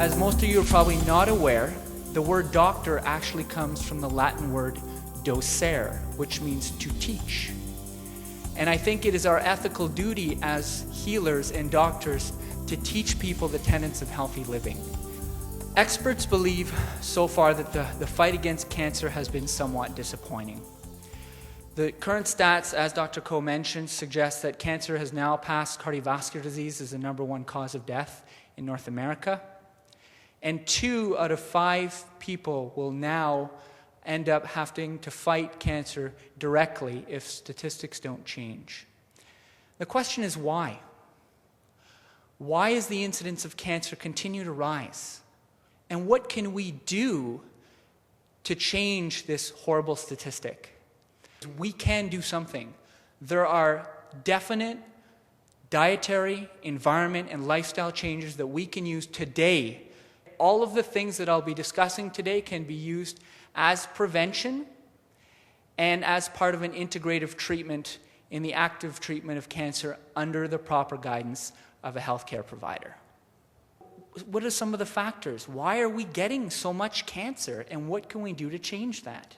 As most of you are probably not aware, the word doctor actually comes from the Latin word docere, which means to teach. And I think it is our ethical duty as healers and doctors to teach people the tenets of healthy living. Experts believe so far that the fight against cancer has been somewhat disappointing. The current stats, as Dr. Coe mentioned, suggest that cancer has now passed cardiovascular disease as the #1 cause of death in North America. And 2 out of 5 people will now end up having to fight cancer directly if statistics don't change. The question is why? Why is the incidence of cancer continue to rise? And what can we do to change this horrible statistic? We can do something. There are definite dietary, environment, and lifestyle changes that we can use today. All of the things that I'll be discussing today can be used as prevention and as part of an integrative treatment in the active treatment of cancer under the proper guidance of a healthcare provider. What are some of the factors? Why are we getting so much cancer, and what can we do to change that?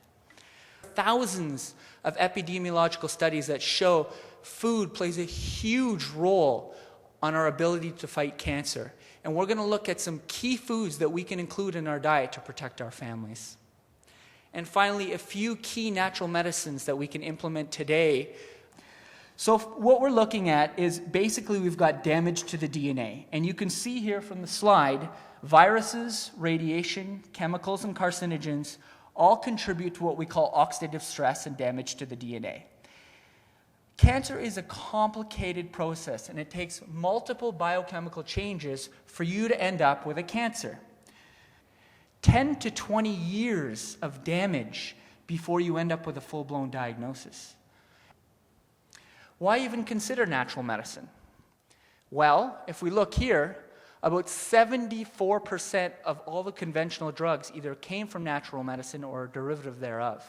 Thousands of epidemiological studies that show food plays a huge role on our ability to fight cancer. And we're going to look at some key foods that we can include in our diet to protect our families. And finally, a few key natural medicines that we can implement today. So what we're looking at is basically we've got damage to the DNA. And you can see here from the slide, viruses, radiation, chemicals, and carcinogens all contribute to what we call oxidative stress and damage to the DNA. Cancer is a complicated process, and it takes multiple biochemical changes for you to end up with a cancer. 10 to 20 years of damage before you end up with a full-blown diagnosis. Why even consider natural medicine? Well, if we look here, about 74% of all the conventional drugs either came from natural medicine or a derivative thereof.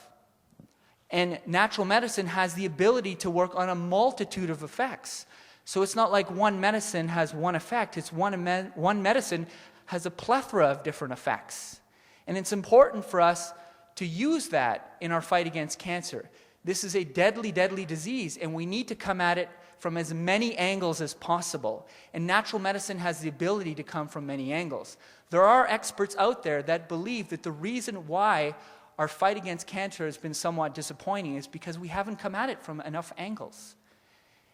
And natural medicine has the ability to work on a multitude of effects. So it's not like one medicine has one effect. It's one medicine has a plethora of different effects. And it's important for us to use that in our fight against cancer. This is a deadly, deadly disease, and we need to come at it from as many angles as possible. And natural medicine has the ability to come from many angles. There are experts out there that believe that the reason why our fight against cancer has been somewhat disappointing is because we haven't come at it from enough angles.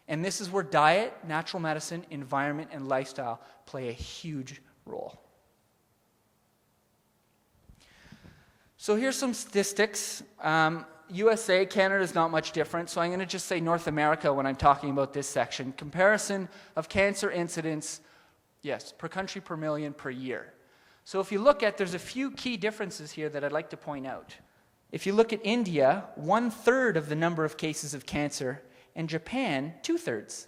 And this is where diet, natural medicine, environment, and lifestyle play a huge role. So here's some statistics. USA, Canada is not much different, so I'm going to just say North America when I'm talking about this section. Comparison of cancer incidence, yes, per country, per million, per year. So if you look at, there's a few key differences here that I'd like to point out. If you look at India, 1/3 of the number of cases of cancer, and Japan, 2/3.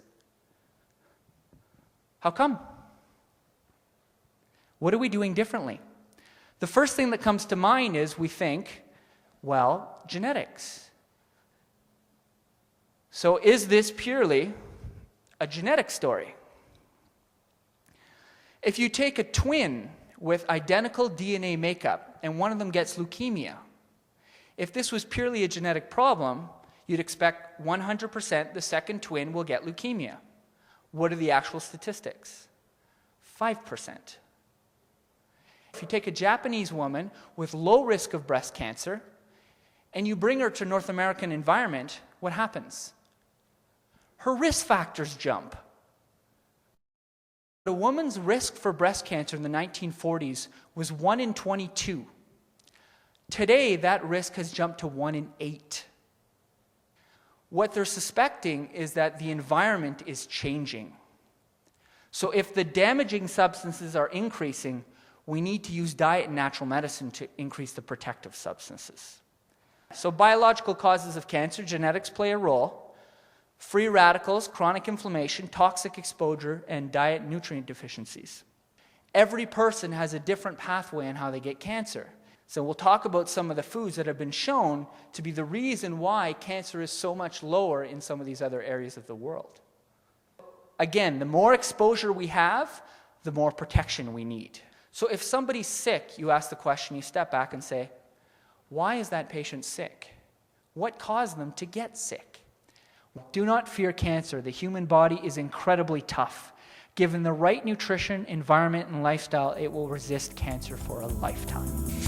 How come? What are we doing differently? The first thing that comes to mind is we think, well, genetics. So is this purely a genetic story? If you take a twin with identical DNA makeup and one of them gets leukemia, if this was purely a genetic problem, you'd expect 100% the second twin will get leukemia. What are the actual statistics? 5%. If you take a Japanese woman with low risk of breast cancer and you bring her to North American environment, what happens? Her risk factors jump. A woman's risk for breast cancer in the 1940s was 1 in 22. Today, that risk has jumped to 1 in 8. What they're suspecting is that the environment is changing. So if the damaging substances are increasing, we need to use diet and natural medicine to increase the protective substances. So biological causes of cancer, genetics play a role. Free radicals, chronic inflammation, toxic exposure, and diet nutrient deficiencies. Every person has a different pathway on how they get cancer. So we'll talk about some of the foods that have been shown to be the reason why cancer is so much lower in some of these other areas of the world. Again, the more exposure we have, the more protection we need. So if somebody's sick, you ask the question, you step back and say, why is that patient sick? What caused them to get sick? Do not fear cancer. The human body is incredibly tough. Given the right nutrition, environment, and lifestyle, it will resist cancer for a lifetime.